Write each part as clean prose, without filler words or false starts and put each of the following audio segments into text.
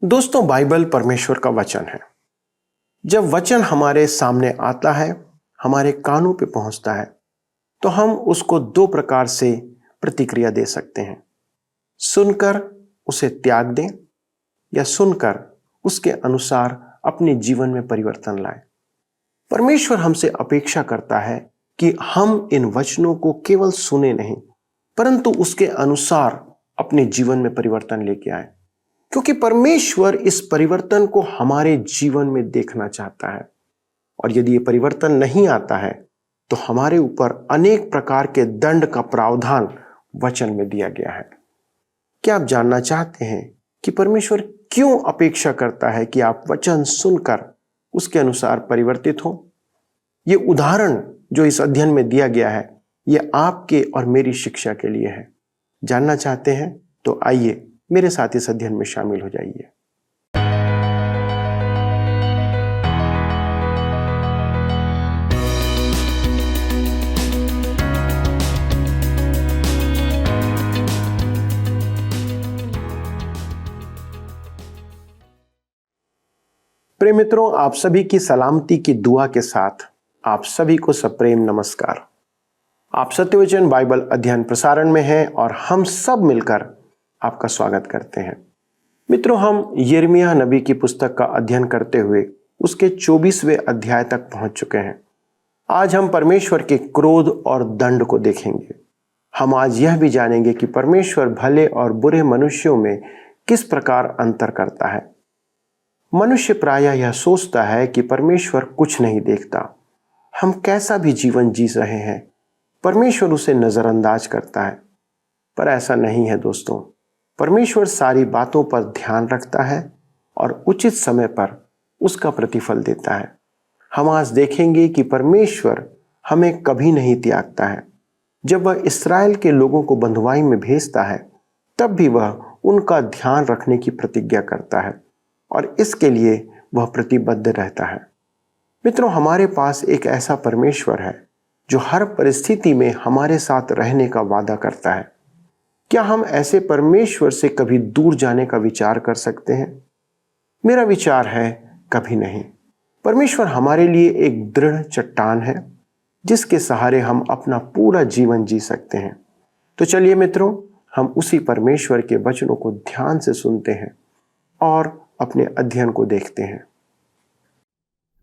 दोस्तों, बाइबल परमेश्वर का वचन है। जब वचन हमारे सामने आता है, हमारे कानों पे पहुंचता है, तो हम उसको दो प्रकार से प्रतिक्रिया दे सकते हैं। सुनकर उसे त्याग दें या सुनकर उसके अनुसार अपने जीवन में परिवर्तन लाएं। परमेश्वर हमसे अपेक्षा करता है कि हम इन वचनों को केवल सुने नहीं, परंतु उसके अनुसार अपने जीवन में परिवर्तन लेके आए, क्योंकि परमेश्वर इस परिवर्तन को हमारे जीवन में देखना चाहता है। और यदि ये परिवर्तन नहीं आता है तो हमारे ऊपर अनेक प्रकार के दंड का प्रावधान वचन में दिया गया है। क्या आप जानना चाहते हैं कि परमेश्वर क्यों अपेक्षा करता है कि आप वचन सुनकर उसके अनुसार परिवर्तित हो? ये उदाहरण जो इस अध्ययन में दिया गया है, ये आपके और मेरी शिक्षा के लिए है। जानना चाहते हैं तो आइए मेरे साथ इस अध्ययन में शामिल हो जाइए। प्रिय मित्रों, आप सभी की सलामती की दुआ के साथ आप सभी को सप्रेम नमस्कार। आप सत्यवचन बाइबल अध्ययन प्रसारण में हैं और हम सब मिलकर आपका स्वागत करते हैं। मित्रों, हम यिर्मयाह नबी की पुस्तक का अध्ययन करते हुए उसके 24वें अध्याय तक पहुंच चुके हैं। आज हम परमेश्वर के क्रोध और दंड को देखेंगे। हम आज यह भी जानेंगे कि परमेश्वर भले और बुरे मनुष्यों में किस प्रकार अंतर करता है। मनुष्य प्रायः यह सोचता है कि परमेश्वर कुछ नहीं देखता, हम कैसा भी जीवन जी रहे हैं, परमेश्वर उसे नजरअंदाज करता है। पर ऐसा नहीं है दोस्तों। परमेश्वर सारी बातों पर ध्यान रखता है और उचित समय पर उसका प्रतिफल देता है। हम आज देखेंगे कि परमेश्वर हमें कभी नहीं त्यागता है। जब वह इस्राएल के लोगों को बंधुआई में भेजता है, तब भी वह उनका ध्यान रखने की प्रतिज्ञा करता है और इसके लिए वह प्रतिबद्ध रहता है। मित्रों, हमारे पास एक ऐसा परमेश्वर है जो हर परिस्थिति में हमारे साथ रहने का वादा करता है। क्या हम ऐसे परमेश्वर से कभी दूर जाने का विचार कर सकते हैं? मेरा विचार है, कभी नहीं। परमेश्वर हमारे लिए एक दृढ़ चट्टान है जिसके सहारे हम अपना पूरा जीवन जी सकते हैं। तो चलिए मित्रों, हम उसी परमेश्वर के वचनों को ध्यान से सुनते हैं और अपने अध्ययन को देखते हैं।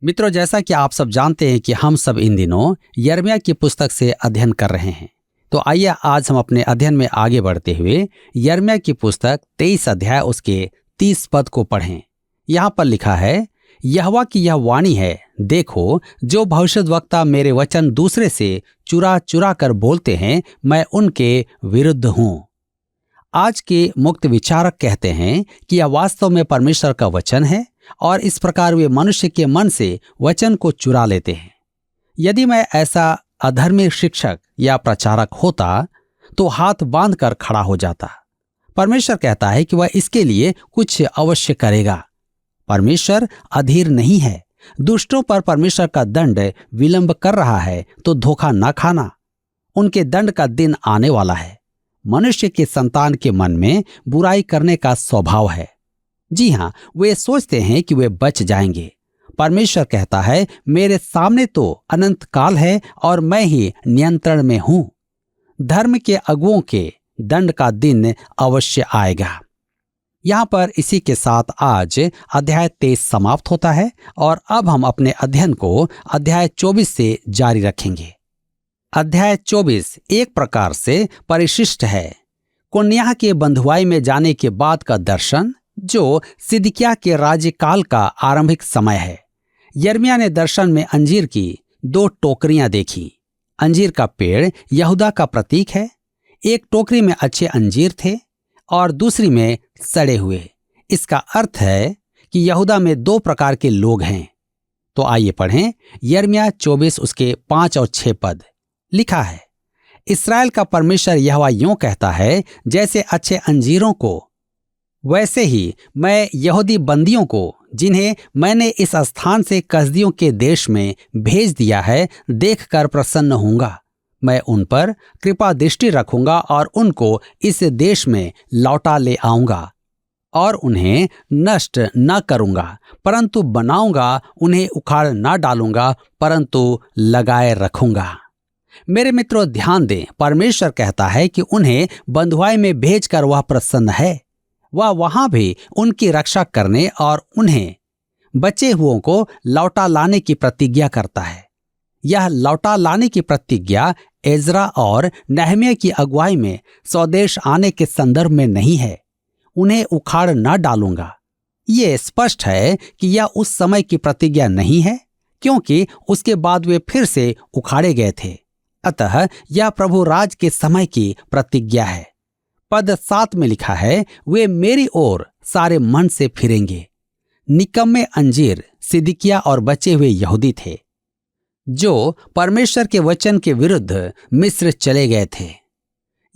मित्रों, जैसा कि आप सब जानते हैं कि हम सब इन दिनों यिर्मयाह की पुस्तक से अध्ययन कर रहे हैं, तो आइए आज हम अपने अध्ययन में आगे बढ़ते हुए यिर्मयाह की पुस्तक 23 अध्याय उसके 30 पद को पढ़ें। यहाँ पर लिखा है, यहोवा की यह वाणी है, देखो जो भविष्यद्वक्ता मेरे वचन दूसरे से चुरा चुरा कर बोलते हैं, मैं उनके विरुद्ध हूँ। आज के मुक्त विचारक कहते हैं कि यह वास्तव में परमेश्वर का वचन है और इस प्रकार वे मनुष्य के मन से वचन को चुरा लेते हैं। यदि मैं ऐसा अधर्मी शिक्षक या प्रचारक होता तो हाथ बांधकर खड़ा हो जाता। परमेश्वर कहता है कि वह इसके लिए कुछ अवश्य करेगा। परमेश्वर अधीर नहीं है। दुष्टों पर परमेश्वर का दंड विलंब कर रहा है, तो धोखा न खाना। उनके दंड का दिन आने वाला है। मनुष्य के संतान के मन में बुराई करने का स्वभाव है। जी हाँ, वे सोचते हैं कि वे बच जाएंगे। परमेश्वर कहता है, मेरे सामने तो अनंत काल है और मैं ही नियंत्रण में हूं। धर्म के अगुओं के दंड का दिन अवश्य आएगा। यहाँ पर इसी के साथ आज अध्याय 23 समाप्त होता है और अब हम अपने अध्ययन को अध्याय 24 से जारी रखेंगे। अध्याय 24 एक प्रकार से परिशिष्ट है। कुन्याह के बंधुआई में जाने के बाद का दर्शन, जो सिदकिय्याह के राज्यकाल का आरंभिक समय है। यिर्मयाह ने दर्शन में अंजीर की 2 टोकरियां देखी। अंजीर का पेड़ यहूदा का प्रतीक है। एक टोकरी में अच्छे अंजीर थे और दूसरी में सड़े हुए। इसका अर्थ है कि यहूदा में 2 प्रकार के लोग हैं। तो आइए पढ़ें यिर्मयाह 24 उसके 5 और 6 पद। लिखा है, इस्राएल का परमेश्वर यहोवा यूं कहता है, जैसे अच्छे अंजीरों को, वैसे ही मैं यहूदी बंदियों को, जिन्हें मैंने इस स्थान से कसदियों के देश में भेज दिया है, देखकर प्रसन्न होऊंगा। मैं उन पर कृपा दृष्टि रखूंगा और उनको इस देश में लौटा ले आऊंगा और उन्हें नष्ट न करूंगा, परंतु बनाऊंगा, उन्हें उखाड़ न डालूंगा, परंतु लगाए रखूंगा। मेरे मित्रों, ध्यान दें, परमेश्वर कहता है कि उन्हें बंधुआई में भेजकर वह प्रसन्न है। वह वहां भी उनकी रक्षा करने और उन्हें बचे हुओं को लौटा लाने की प्रतिज्ञा करता है। यह लौटा लाने की प्रतिज्ञा एजरा और नहमिया की अगुवाई में स्वदेश आने के संदर्भ में नहीं है। उन्हें उखाड़ न डालूंगा, ये स्पष्ट है कि यह उस समय की प्रतिज्ञा नहीं है, क्योंकि उसके बाद वे फिर से उखाड़े गए थे। अतः यह प्रभु राज के समय की प्रतिज्ञा है। पद 7 में लिखा है, वे मेरी ओर सारे मन से फिरेंगे। निकम्मे अंजीर सिदकिय्याह और बचे हुए यहूदी थे जो परमेश्वर के वचन के विरुद्ध मिस्र चले गए थे।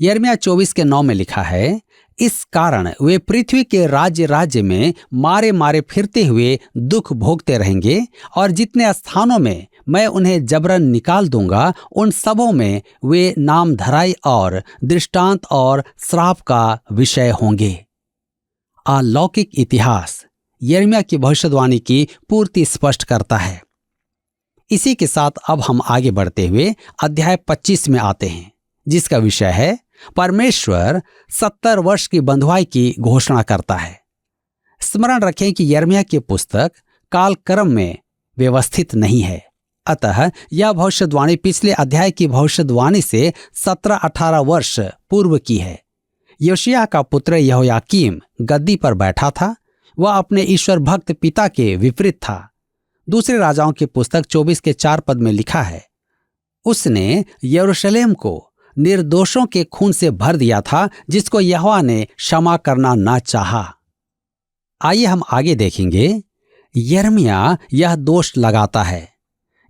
यिर्मयाह 24:9 में लिखा है, इस कारण वे पृथ्वी के राज्य राज्य में मारे मारे फिरते हुए दुख भोगते रहेंगे, और जितने स्थानों में मैं उन्हें जबरन निकाल दूंगा, उन सबों में वे नाम धराई और दृष्टांत और श्राप का विषय होंगे। अलौकिक इतिहास यिर्मयाह की भविष्यवाणी की पूर्ति स्पष्ट करता है। इसी के साथ अब हम आगे बढ़ते हुए अध्याय 25 में आते हैं, जिसका विषय है परमेश्वर 70 वर्ष की बंधुआई की घोषणा करता है। स्मरण रखें कि यिर्मयाह की पुस्तक कालक्रम में व्यवस्थित नहीं है, अतः यह भविष्यवाणी पिछले अध्याय की भविष्यवाणी से 17-18 वर्ष पूर्व की है। योशिय्याह का पुत्र यहोयाकीम गद्दी पर बैठा था। वह अपने ईश्वर भक्त पिता के विपरीत था। दूसरे राजाओं की पुस्तक 24:4 में लिखा है, उसने यरूशलेम को निर्दोषों के खून से भर दिया था, जिसको यहोवा ने क्षमा करना ना चाहा। आइए हम आगे देखेंगे। यिर्मयाह यह दोष लगाता है।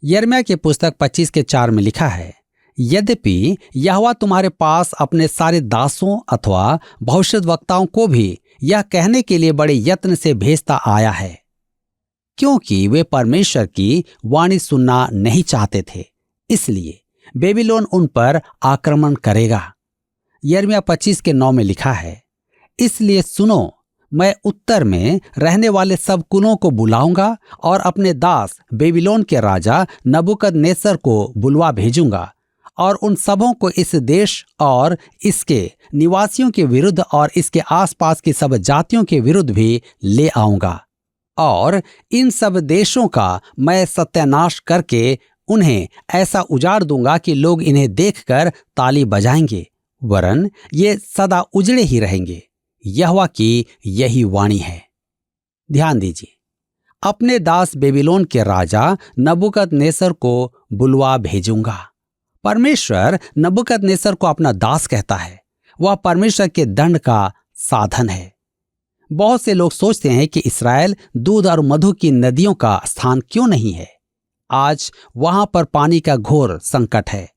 यिर्मयाह की पुस्तक 25:4 में लिखा है, यद्यपि यहोवा तुम्हारे पास अपने सारे दासों अथवा भविष्यद्वक्ताओं को भी यह कहने के लिए बड़े यत्न से भेजता आया है, क्योंकि वे परमेश्वर की वाणी सुनना नहीं चाहते थे, इसलिए बेबीलोन उन पर आक्रमण करेगा। यिर्मयाह 25:9 में लिखा है, इसलिए सुनो, मैं उत्तर में रहने वाले सब कुलों को बुलाऊंगा और अपने दास बेबीलोन के राजा नबूकदनेस्सर को बुलवा भेजूंगा, और उन सबों को इस देश और इसके निवासियों के विरुद्ध और इसके आसपास की सब जातियों के विरुद्ध भी ले आऊंगा, और इन सब देशों का मैं सत्यानाश करके उन्हें ऐसा उजाड़ दूंगा कि लोग इन्हें देखकर ताली बजाएंगे, वरन ये सदा उजड़े ही रहेंगे। यहोवा की यही वाणी है। ध्यान दीजिए, अपने दास बेबीलोन के राजा नबूकदनेस्सर को बुलवा भेजूंगा। परमेश्वर नबूकदनेस्सर को अपना दास कहता है। वह परमेश्वर के दंड का साधन है। बहुत से लोग सोचते हैं कि इस्राएल दूध और मधु की नदियों का स्थान क्यों नहीं है। आज वहां पर पानी का घोर संकट है।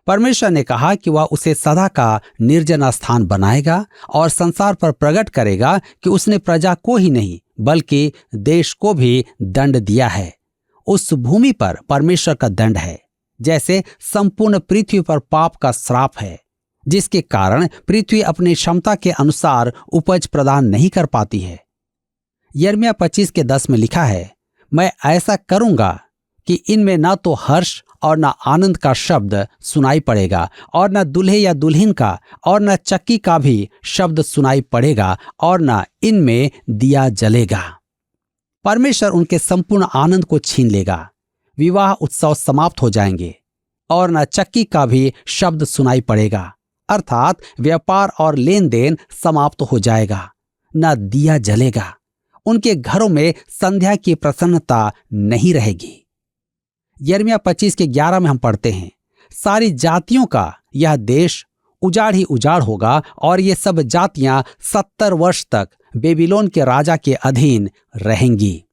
परमेश्वर ने कहा कि वह उसे सदा का निर्जन स्थान बनाएगा और संसार पर प्रकट करेगा कि उसने प्रजा को ही नहीं बल्कि देश को भी दंड दिया है। उस भूमि पर परमेश्वर का दंड है, जैसे संपूर्ण पृथ्वी पर पाप का श्राप है, जिसके कारण पृथ्वी अपनी क्षमता के अनुसार उपज प्रदान नहीं कर पाती है। यिर्मयाह 25:10 में लिखा है, मैं ऐसा करूंगा कि इनमें न तो हर्ष और न आनंद का शब्द सुनाई पड़ेगा, और न दूल्हे या दुल्हन का और न चक्की का भी शब्द सुनाई पड़ेगा, और न इनमें दिया जलेगा। परमेश्वर उनके संपूर्ण आनंद को छीन लेगा। विवाह उत्सव समाप्त हो जाएंगे, और न चक्की का भी शब्द सुनाई पड़ेगा, अर्थात व्यापार और लेन देन समाप्त हो जाएगा। न दिया जलेगा। उनके घरों में संध्या की प्रसन्नता नहीं रहेगी। यिर्मयाह 25:11 में हम पढ़ते हैं, सारी जातियों का यह देश उजाड़ ही उजाड़ होगा, और ये सब जातियां 70 वर्ष तक बेबीलोन के राजा के अधीन रहेंगी।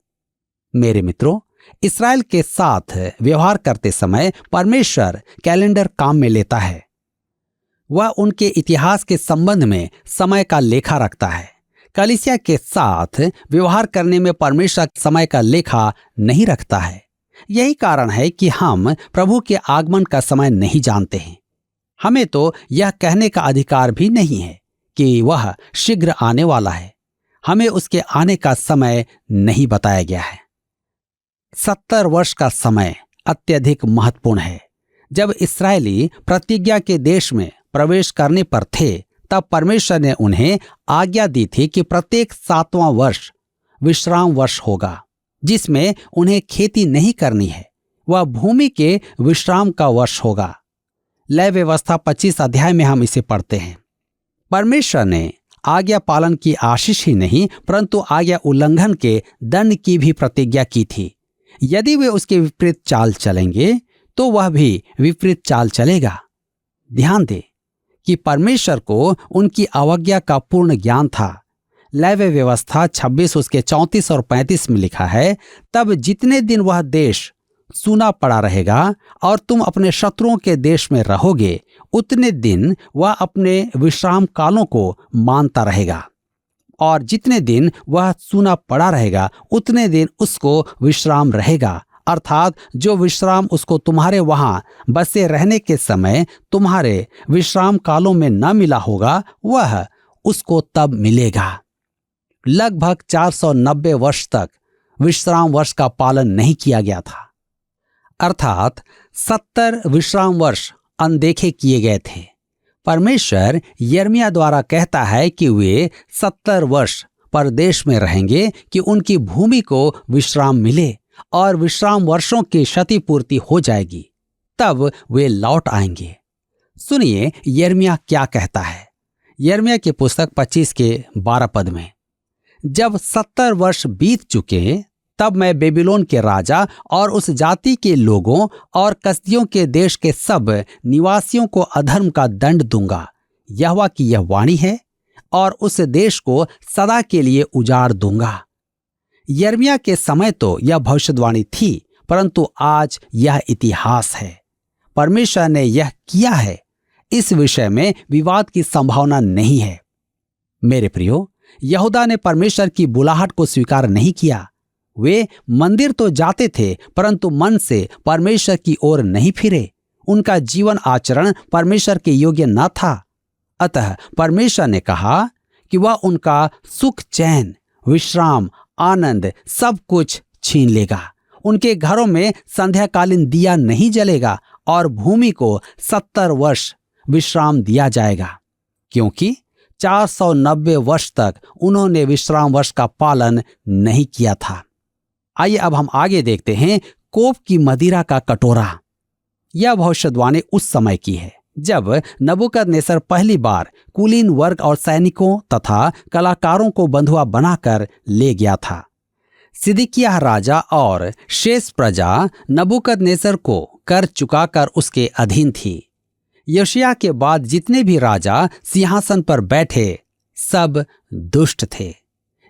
मेरे मित्रों, इस्राएल के साथ व्यवहार करते समय परमेश्वर कैलेंडर काम में लेता है। वह उनके इतिहास के संबंध में समय का लेखा रखता है। कलीसिया के साथ व्यवहार करने में परमेश्वर समय का लेखा नहीं रखता है। यही कारण है कि हम प्रभु के आगमन का समय नहीं जानते हैं। हमें तो यह कहने का अधिकार भी नहीं है कि वह शीघ्र आने वाला है। हमें उसके आने का समय नहीं बताया गया है। 70 वर्ष का समय अत्यधिक महत्वपूर्ण है। जब इस्राएली प्रतिज्ञा के देश में प्रवेश करने पर थे, तब परमेश्वर ने उन्हें आज्ञा दी थी कि प्रत्येक 7वां वर्ष विश्राम वर्ष होगा, जिसमें उन्हें खेती नहीं करनी है। वह भूमि के विश्राम का वर्ष होगा। लय व्यवस्था 25 अध्याय में हम इसे पढ़ते हैं। परमेश्वर ने आज्ञा पालन की आशीष ही नहीं, परंतु आज्ञा उल्लंघन के दंड की भी प्रतिज्ञा की थी। यदि वे उसके विपरीत चाल चलेंगे तो वह भी विपरीत चाल चलेगा। ध्यान दें कि परमेश्वर को उनकी अवज्ञा का पूर्ण ज्ञान था। लेवी व्यवस्था 26 उसके 34 और 35 में लिखा है, तब जितने दिन वह देश सूना पड़ा रहेगा और तुम अपने शत्रुओं के देश में रहोगे, उतने दिन वह अपने विश्राम कालों को मानता रहेगा, और जितने दिन वह सूना पड़ा रहेगा उतने दिन उसको विश्राम रहेगा। अर्थात जो विश्राम उसको तुम्हारे वहां बसे रहने के समय तुम्हारे विश्राम कालों में न मिला होगा, वह उसको तब मिलेगा। लगभग 490 वर्ष तक विश्राम वर्ष का पालन नहीं किया गया था, अर्थात 70 विश्राम वर्ष अनदेखे किए गए थे। परमेश्वर यिर्मयाह द्वारा कहता है कि वे 70 वर्ष परदेश में रहेंगे कि उनकी भूमि को विश्राम मिले और विश्राम वर्षों की क्षतिपूर्ति हो जाएगी, तब वे लौट आएंगे। सुनिए यिर्मयाह क्या कहता है। यिर्मयाह की पुस्तक 25 के 12 पद में, जब 70 वर्ष बीत चुके, तब मैं बेबीलोन के राजा और उस जाति के लोगों और कसदियों के देश के सब निवासियों को अधर्म का दंड दूंगा। यहोवा की यह वाणी है, और उस देश को सदा के लिए उजाड़ दूंगा। यिर्मयाह के समय तो यह भविष्यवाणी थी, परंतु आज यह इतिहास है। परमेश्वर ने यह किया है। इस विषय में विवाद की संभावना नहीं है। मेरे प्रियो, यहूदा ने परमेश्वर की बुलाहट को स्वीकार नहीं किया। वे मंदिर तो जाते थे, परंतु मन से परमेश्वर की ओर नहीं फिरे। उनका जीवन आचरण परमेश्वर के योग्य न था। अतः परमेश्वर ने कहा कि वह उनका सुख, चैन, विश्राम, आनंद सब कुछ छीन लेगा। उनके घरों में संध्याकालीन दिया नहीं जलेगा और भूमि को 70 वर्ष विश्राम दिया जाएगा, क्योंकि 490 वर्ष तक उन्होंने विश्राम वर्ष का पालन नहीं किया था। आइए अब हम आगे देखते हैं। कोप की मदिरा का कटोरा। यह भविष्यवाणी उस समय की है जब नबूकदनेस्सर पहली बार कुलीन वर्ग और सैनिकों तथा कलाकारों को बंधुआ बनाकर ले गया था। सिदकिय्याह राजा और शेष प्रजा नबूकदनेस्सर को कर चुकाकर उसके अधीन थी। योशिय्याह के बाद जितने भी राजा सिंहासन पर बैठे सब दुष्ट थे।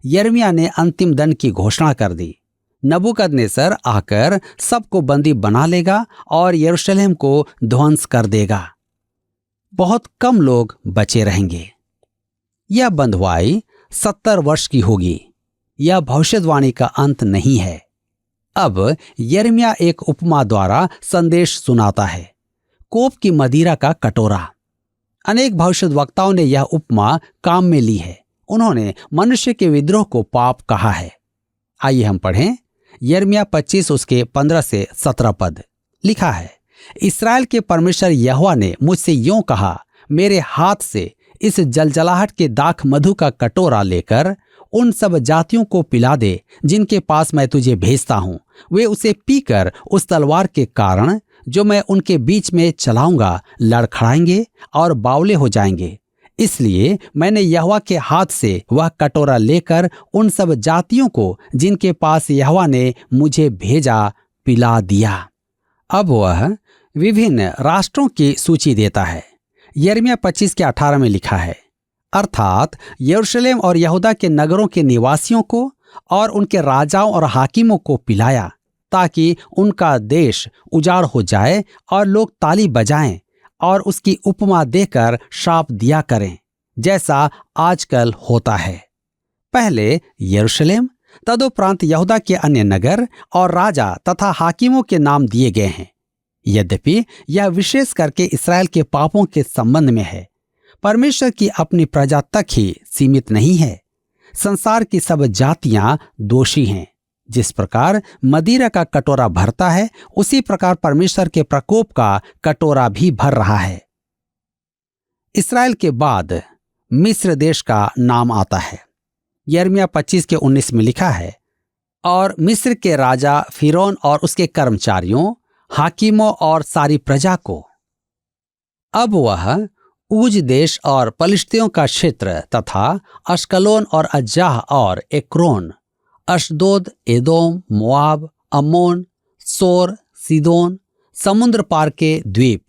यिर्मयाह ने अंतिम दंड की घोषणा कर दी। नबूकदनेस्सर आकर सबको बंदी बना लेगा और यरूशलेम को ध्वंस कर देगा। बहुत कम लोग बचे रहेंगे। यह बंधुआई 70 वर्ष की होगी। यह भविष्यवाणी का अंत नहीं है। अब यिर्मयाह एक उपमा द्वारा संदेश सुनाता है। कोप की मदिरा का कटोरा। अनेक भविष्यद्वक्ताओं ने यह उपमा काम में ली है। उन्होंने मनुष्य के विद्रोह को पाप कहा है। आइए हम पढ़ें। यिर्मयाह 25 उसके 15 से 17 पद। लिखा है, इस्राएल के परमेश्वर यहोवा ने मुझसे यूं कहा, मेरे हाथ से इस जलजलाहट के दाख मधु का कटोरा लेकर उन सब जातियों को पिला दे जिनके पास मैं तुझे भेजता हूं। वे उसे पीकर उस तलवार के कारण जो मैं उनके बीच में चलाऊंगा लड़खड़ाएंगे और बावले हो जाएंगे। इसलिए मैंने यहोवा के हाथ से वह कटोरा लेकर उन सब जातियों को जिनके पास यहोवा ने मुझे भेजा पिला दिया। अब वह विभिन्न राष्ट्रों की सूची देता है। यिर्मयाह 25 के 18 में लिखा है, अर्थात यरूशलेम और यहूदा के नगरों के निवासियों को और उनके राजाओं और हाकिमों को पिलाया, ताकि उनका देश उजाड़ हो जाए और लोग ताली बजाएं और उसकी उपमा देकर श्राप दिया करें, जैसा आजकल होता है। पहले यरूशलेम, तदुपरांत यहूदा के अन्य नगर और राजा तथा हाकिमों के नाम दिए गए हैं। यद्यपि यह विशेष करके इस्राएल के पापों के संबंध में है, परमेश्वर की अपनी प्रजा तक ही सीमित नहीं है। संसार की सब जातियां दोषी हैं। जिस प्रकार मदिरा का कटोरा भरता है, उसी प्रकार परमेश्वर के प्रकोप का कटोरा भी भर रहा है। इस्राएल के बाद मिस्र देश का नाम आता है। यिर्मयाह 25:19 में लिखा है, और मिस्र के राजा फिरौन और उसके कर्मचारियों, हाकिमों और सारी प्रजा को। अब वह ऊज देश और पलिश्तियों का क्षेत्र तथा अश्कलोन और अज्जाह और एक्रोन, अशदोद, एदोम, मोआब, अम्मोन, सोर, सीदोन, समुद्र पार के द्वीप,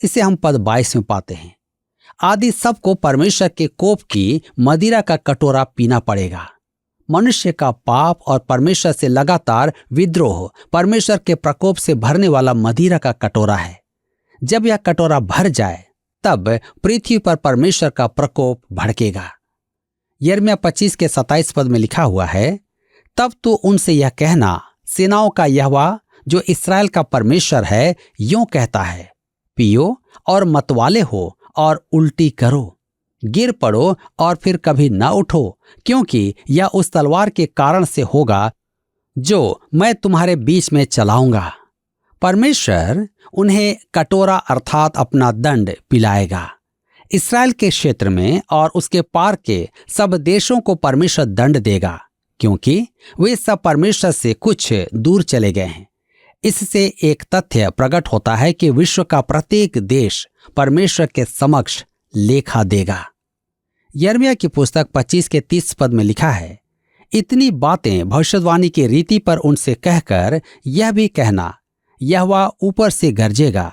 इसे हम पद 22 में पाते हैं, आदि सबको परमेश्वर के कोप की मदिरा का कटोरा पीना पड़ेगा। मनुष्य का पाप और परमेश्वर से लगातार विद्रोह परमेश्वर के प्रकोप से भरने वाला मदिरा का कटोरा है। जब यह कटोरा भर जाए तब पृथ्वी पर परमेश्वर का प्रकोप भड़केगा। यिर्मयाह 25:27 में लिखा हुआ है, तब तो उनसे यह कहना, सेनाओं का यहोवा जो इस्राएल का परमेश्वर है यूं कहता है, पियो और मतवाले हो और उल्टी करो, गिर पड़ो और फिर कभी न उठो, क्योंकि यह उस तलवार के कारण से होगा जो मैं तुम्हारे बीच में चलाऊंगा। परमेश्वर उन्हें कटोरा अर्थात अपना दंड पिलाएगा। इस्राएल के क्षेत्र में और उसके पार के सब देशों को परमेश्वर दंड देगा, क्योंकि वे सब परमेश्वर से कुछ दूर चले गए हैं। इससे एक तथ्य प्रकट होता है कि विश्व का प्रत्येक देश परमेश्वर के समक्ष लेखा देगा। यिर्मयाह की पुस्तक 25:30 में लिखा है, इतनी बातें भविष्यवाणी की रीति पर उनसे कहकर यह भी कहना, यहोवा ऊपर से गरजेगा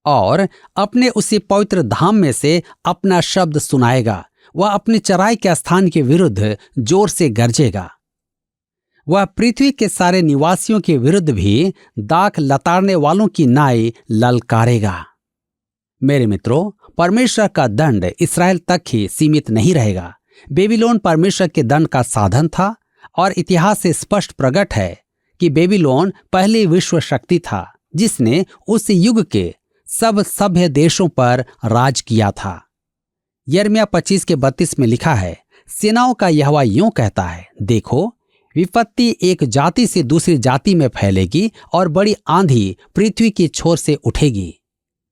और अपने उसी पवित्र धाम में से अपना शब्द सुनाएगा। वह अपनी चराई के स्थान के विरुद्ध जोर से गरजेगा। वह पृथ्वी के सारे निवासियों के विरुद्ध भी दाख लताड़ने वालों की नाई ललकारेगा। मेरे मित्रों, परमेश्वर का दंड इस्राएल तक ही सीमित नहीं रहेगा। बेबीलोन परमेश्वर के दंड का साधन था और इतिहास से स्पष्ट प्रकट है कि बेबीलोन पहली विश्व शक्ति था जिसने उस युग के सब सभ्य देशों पर राज किया था। यिर्मयाह 25:32 में लिखा है, सेनाओं का यहोवा यूं कहता है, देखो विपत्ति एक जाति से दूसरी जाति में फैलेगी और बड़ी आंधी पृथ्वी की छोर से उठेगी।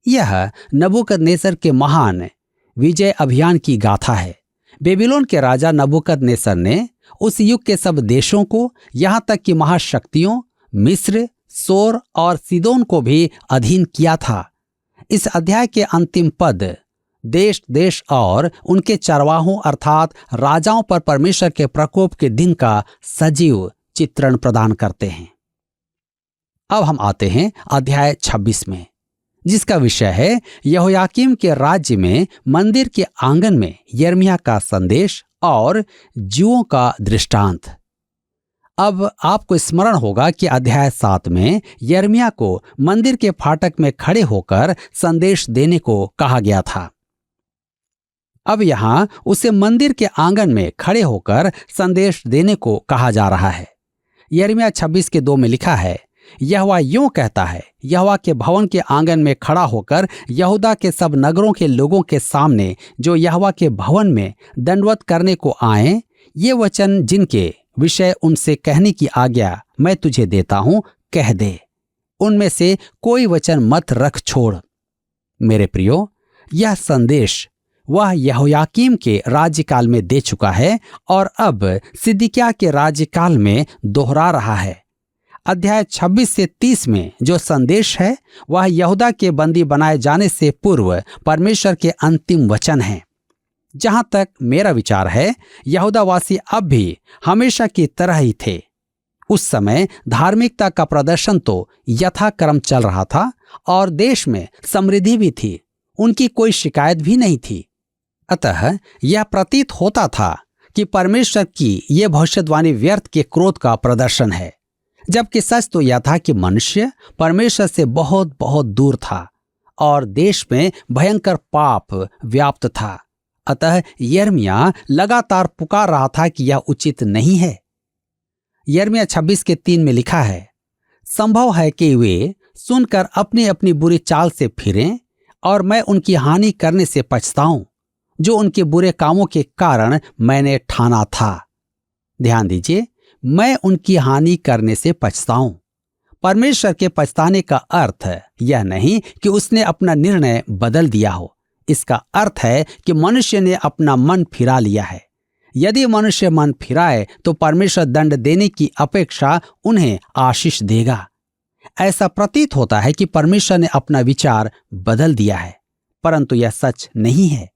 यह नबूकदनेस्सर के महान विजय अभियान की गाथा है। बेबीलोन के राजा नबूकदनेस्सर ने उस युग के सब देशों को, यहाँ तक कि महाशक्तियों मिस्र, सोर और सीदोन को भी अधीन किया था। इस अध्याय के अंतिम पद देश देश और उनके चरवाहों अर्थात राजाओं पर परमेश्वर के प्रकोप के दिन का सजीव चित्रण प्रदान करते हैं। अब हम आते हैं अध्याय 26 में, जिसका विषय है यहोयाकीम के राज्य में मंदिर के आंगन में यिर्मयाह का संदेश और जुओं का दृष्टांत। अब आपको स्मरण होगा कि अध्याय 7 में यिर्मयाह को मंदिर के फाटक में खड़े होकर संदेश देने को कहा गया था। अब यहां उसे मंदिर के आंगन में खड़े होकर संदेश देने को कहा जा रहा है। यिर्मयाह 26:2 में लिखा है, यहोवा यूं कहता है, यहोवा के भवन के आंगन में खड़ा होकर यहूदा के सब नगरों के लोगों के सामने जो यहोवा के भवन में दंडवत करने को आए, ये वचन जिनके विषय उनसे कहने की आज्ञा मैं तुझे देता हूं, कह दे। उनमें से कोई वचन मत रख छोड़। मेरे प्रियो, यह संदेश वह यहोयाकीम के राज्यकाल में दे चुका है और अब सिदकिय्याह के राज्यकाल में दोहरा रहा है। अध्याय 26 से 30 में जो संदेश है वह यहूदा के बंदी बनाए जाने से पूर्व परमेश्वर के अंतिम वचन है। जहां तक मेरा विचार है, यहूदावासी अब भी हमेशा की तरह ही थे। उस समय धार्मिकता का प्रदर्शन तो यथाक्रम चल रहा था और देश में समृद्धि भी थी, उनकी कोई शिकायत भी नहीं थी। अतः यह प्रतीत होता था कि परमेश्वर की यह भविष्यवाणी व्यर्थ के क्रोध का प्रदर्शन है, जबकि सच तो यह था कि मनुष्य परमेश्वर से बहुत बहुत दूर था और देश में भयंकर पाप व्याप्त था। अतः यिर्मयाह लगातार पुकार रहा था कि यह उचित नहीं है। यिर्मयाह 26:3 में लिखा है, संभव है कि वे सुनकर अपनी अपनी बुरी चाल से फिरें और मैं उनकी हानि करने से पछताऊं। जो उनके बुरे कामों के कारण मैंने ठाना था। ध्यान दीजिए, मैं उनकी हानि करने से पछताऊं। परमेश्वर के पछताने का अर्थ यह नहीं कि उसने अपना निर्णय बदल दिया हो। इसका अर्थ है कि मनुष्य ने अपना मन फिरा लिया है। यदि मनुष्य मन फिराए तो परमेश्वर दंड देने की अपेक्षा उन्हें आशीष देगा। ऐसा प्रतीत होता है कि परमेश्वर ने अपना विचार बदल दिया है, परंतु यह सच नहीं है।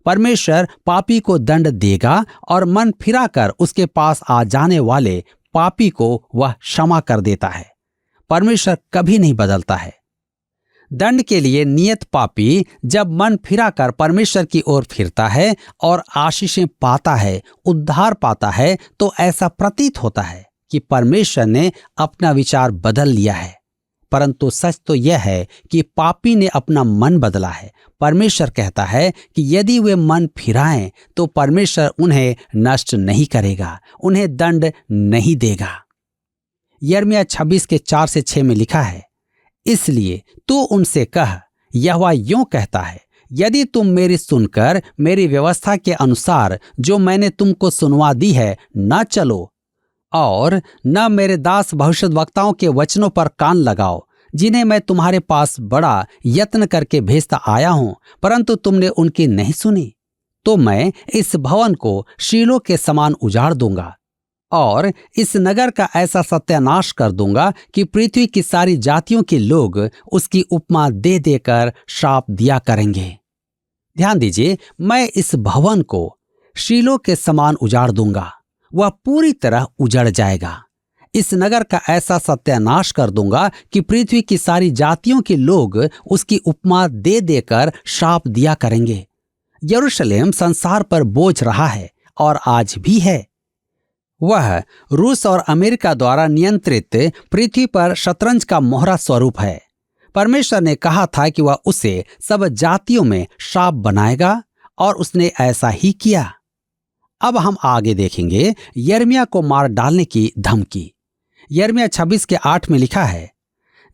परमेश्वर पापी को दंड देगा और मन फिराकर उसके पास आ जाने वाले पापी को वह क्षमा कर देता है। परमेश्वर कभी नहीं बदलता है। दंड के लिए नियत पापी जब मन फिराकर परमेश्वर की ओर फिरता है और आशीषें पाता है, उद्धार पाता है, तो ऐसा प्रतीत होता है कि परमेश्वर ने अपना विचार बदल लिया है। परंतु सच तो यह है कि पापी ने अपना मन बदला है। परमेश्वर कहता है कि यदि वे मन फिराएं तो परमेश्वर उन्हें नष्ट नहीं करेगा, उन्हें दंड नहीं देगा। यिर्मयाह 26 के 4 से 6 में लिखा है, इसलिए तू उनसे कह, यहोवा यूं कहता है, यदि तुम मेरी सुनकर मेरी व्यवस्था के अनुसार जो मैंने तुमको सुनवा दी है न चलो और न मेरे दास भविष्यद्वक्ताओं के वचनों पर कान लगाओ, जिन्हें मैं तुम्हारे पास बड़ा यत्न करके भेजता आया हूं, परंतु तुमने उनकी नहीं सुनी, तो मैं इस भवन को शीलो के समान उजाड़ दूंगा और इस नगर का ऐसा सत्यानाश कर दूंगा कि पृथ्वी की सारी जातियों के लोग उसकी उपमा दे देकर श्राप दिया करेंगे। ध्यान दीजिए, मैं इस भवन को शीलो के समान उजाड़ दूंगा, वह पूरी तरह उजड़ जाएगा। इस नगर का ऐसा सत्यानाश कर दूंगा कि पृथ्वी की सारी जातियों के लोग उसकी उपमा दे देकर श्राप दिया करेंगे। यरूशलेम संसार पर बोझ रहा है और आज भी है। वह रूस और अमेरिका द्वारा नियंत्रित पृथ्वी पर शतरंज का मोहरा स्वरूप है। परमेश्वर ने कहा था कि वह उसे सब जातियों में श्राप बनाएगा और उसने ऐसा ही किया। अब हम आगे देखेंगे यिर्मयाह को मार डालने की धमकी। यिर्मयाह 26 के 8 में लिखा है,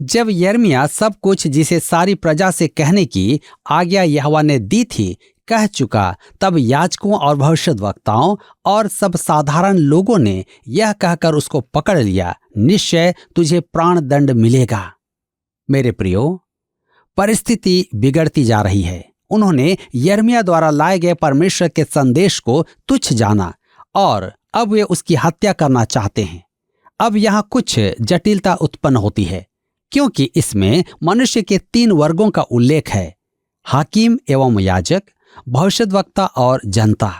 जब यिर्मयाह सब कुछ जिसे सारी प्रजा से कहने की आज्ञा यहोवा ने दी थी कह चुका, तब याजकों और भविष्यद्वक्ताओं और सब साधारण लोगों ने यह कहकर उसको पकड़ लिया, निश्चय तुझे प्राण दंड मिलेगा। मेरे प्रियो, परिस्थिति बिगड़ती जा रही है। उन्होंने यिर्मयाह द्वारा लाए गए परमेश्वर के संदेश को तुच्छ जाना और अब वे उसकी हत्या करना चाहते हैं। अब यहाँ कुछ जटिलता उत्पन्न होती है, क्योंकि इसमें मनुष्य के 3 वर्गों का उल्लेख है, हाकिम एवं याजक, भविष्यद्वक्ता और जनता।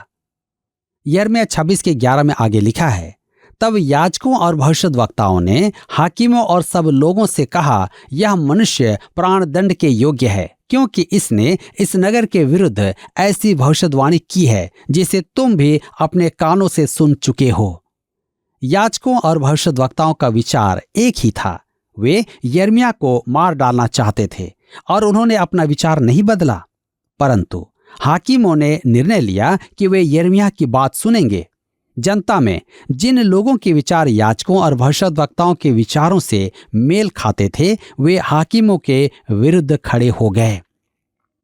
यिर्मयाह 26 के 11 में आगे लिखा है, तब याजकों और भविष्यद्वक्ताओं ने हाकिमों और सब लोगों से कहा, यह मनुष्य प्राण दंड के योग्य है, क्योंकि इसने इस नगर के विरुद्ध ऐसी भविष्यवाणी की है जिसे तुम भी अपने कानों से सुन चुके हो। याजकों और भविष्यद्वक्ताओं का विचार एक ही था। वे यिर्मयाह को मार डालना चाहते थे और उन्होंने अपना विचार नहीं बदला, परंतु हाकिमों ने निर्णय लिया कि वे यिर्मयाह की बात सुनेंगे। जनता में जिन लोगों के विचार याजकों और भविष्यद्वक्ताओं के विचारों से मेल खाते थे, वे हाकिमों के विरुद्ध खड़े हो गए।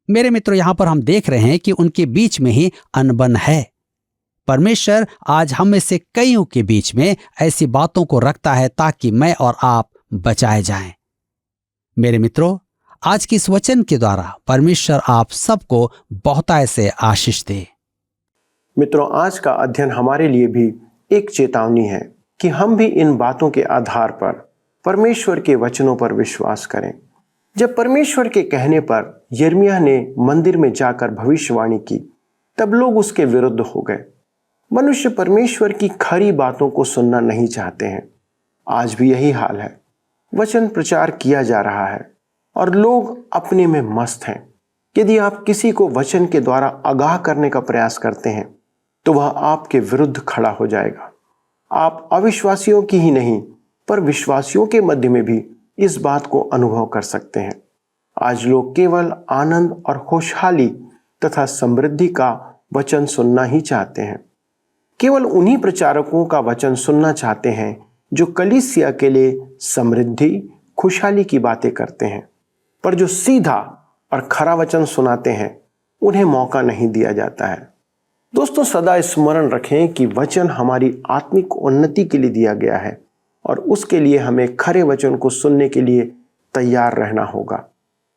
मेरे मित्रों, यहां पर हम देख रहे हैं कि उनके बीच में ही अनबन है। परमेश्वर आज हम में से कईयों के बीच में ऐसी बातों को रखता है ताकि मैं और आप बचाए जाएं। मेरे मित्रों, आज के इस वचन के द्वारा परमेश्वर आप सबको बहुतायत से आशीष दे। मित्रों, आज का अध्ययन हमारे लिए भी एक चेतावनी है कि हम भी इन बातों के आधार पर परमेश्वर के वचनों पर विश्वास करें। जब परमेश्वर के कहने पर यिर्मयाह ने मंदिर में जाकर भविष्यवाणी की, तब लोग उसके विरुद्ध हो गए। मनुष्य परमेश्वर की खरी बातों को सुनना नहीं चाहते हैं। आज भी यही हाल है। वचन प्रचार किया जा रहा है और लोग अपने में मस्त हैं। यदि आप किसी को वचन के द्वारा आगाह करने का प्रयास करते हैं तो वह आपके विरुद्ध खड़ा हो जाएगा। आप अविश्वासियों की ही नहीं पर विश्वासियों के मध्य में भी इस बात को अनुभव कर सकते हैं। आज लोग केवल आनंद और खुशहाली तथा समृद्धि का वचन सुनना ही चाहते हैं। केवल उन्हीं प्रचारकों का वचन सुनना चाहते हैं जो कलीसिया के लिए समृद्धि, खुशहाली की बातें करते हैं। पर जो सीधा और खरा वचन सुनाते हैं उन्हें मौका नहीं दिया जाता है। दोस्तों, सदा स्मरण रखें कि वचन हमारी आत्मिक उन्नति के लिए दिया गया है और उसके लिए हमें खरे वचन को सुनने के लिए तैयार रहना होगा।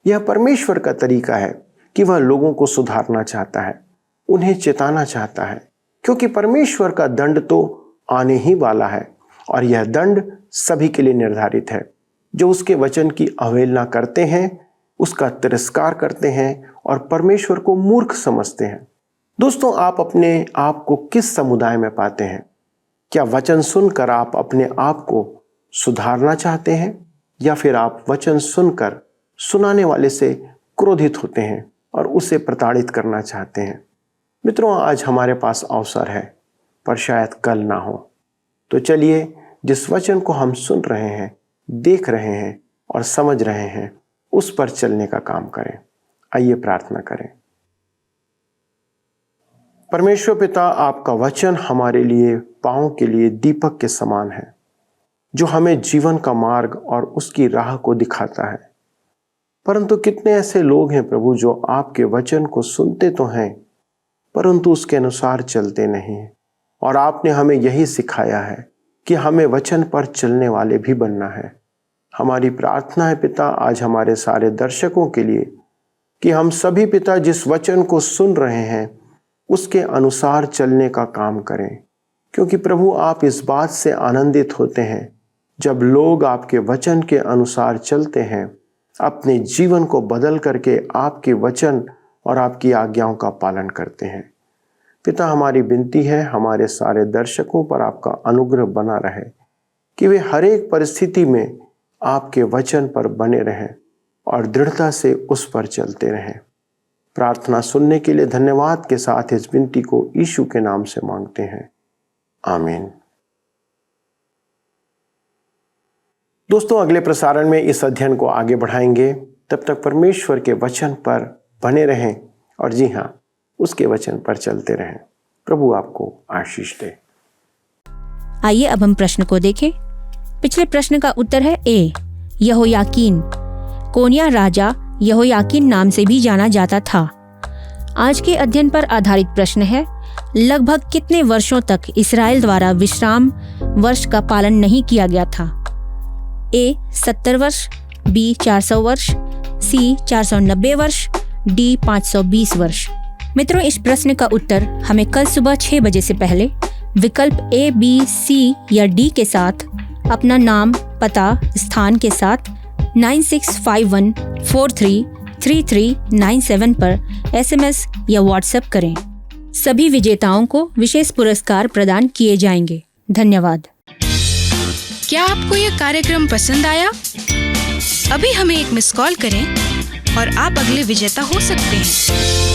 यह परमेश्वर का तरीका है कि वह लोगों को सुधारना चाहता है, उन्हें चेताना चाहता है, क्योंकि परमेश्वर का दंड तो आने ही वाला है और यह दंड सभी के लिए निर्धारित है जो उसके वचन की अवहेलना करते हैं, उसका तिरस्कार करते हैं और परमेश्वर को मूर्ख समझते हैं। दोस्तों, आप अपने आप को किस समुदाय में पाते हैं? क्या वचन सुनकर आप अपने आप को सुधारना चाहते हैं या फिर आप वचन सुनकर सुनाने वाले से क्रोधित होते हैं और उसे प्रताड़ित करना चाहते हैं? मित्रों, आज हमारे पास अवसर है, पर शायद कल ना हो। तो चलिए, जिस वचन को हम सुन रहे हैं, देख रहे हैं और समझ रहे हैं, उस पर चलने का काम करें। आइए प्रार्थना करें। परमेश्वर पिता, आपका वचन हमारे लिए पांव के लिए दीपक के समान है, जो हमें जीवन का मार्ग और उसकी राह को दिखाता है। परंतु कितने ऐसे लोग हैं प्रभु, जो आपके वचन को सुनते तो हैं परंतु उसके अनुसार चलते नहीं हैं। और आपने हमें यही सिखाया है कि हमें वचन पर चलने वाले भी बनना है। हमारी प्रार्थना है पिता, आज हमारे सारे दर्शकों के लिए, कि हम सभी पिता जिस वचन को सुन रहे हैं उसके अनुसार चलने का काम करें, क्योंकि प्रभु आप इस बात से आनंदित होते हैं जब लोग आपके वचन के अनुसार चलते हैं, अपने जीवन को बदल करके आपके वचन और आपकी आज्ञाओं का पालन करते हैं। पिता, हमारी विनती है हमारे सारे दर्शकों पर आपका अनुग्रह बना रहे कि वे हर एक परिस्थिति में आपके वचन पर बने रहें और दृढ़ता से उस पर चलते रहें। प्रार्थना सुनने के लिए धन्यवाद के साथ इस विनती को यीशु के नाम से मांगते हैं, आमीन। दोस्तों, अगले प्रसारण में इस अध्ययन को आगे बढ़ाएंगे। तब तक परमेश्वर के वचन पर बने रहें और जी हाँ, उसके वचन पर चलते रहें। प्रभु आपको आशीष दे। आइए अब हम प्रश्न को देखें। पिछले प्रश्न का उत्तर है ए, यहोयाकीन। कोन्या राजा यहोयाकीन नाम से भी जाना जाता था। आज के अध्ययन पर आधारित प्रश्न है, लगभग कितने वर्षों तक इस्राएल द्वारा विश्राम वर्ष का पालन नहीं किया गया था? ए 70 वर्ष, बी 400 वर्ष, सी 490 वर्ष, डी 520 वर्ष। मित्रों, इस प्रश्न का उत्तर हमें कल सुबह 6 बजे से पहले विकल्प ए, बी, सी या डी के साथ अपना नाम, पता, स्थान के साथ 9651433397 पर SMS या WhatsApp करें। सभी विजेताओं को विशेष पुरस्कार प्रदान किए जाएंगे। धन्यवाद। क्या आपको यह कार्यक्रम पसंद आया? अभी हमें एक मिस कॉल करें और आप अगले विजेता हो सकते हैं।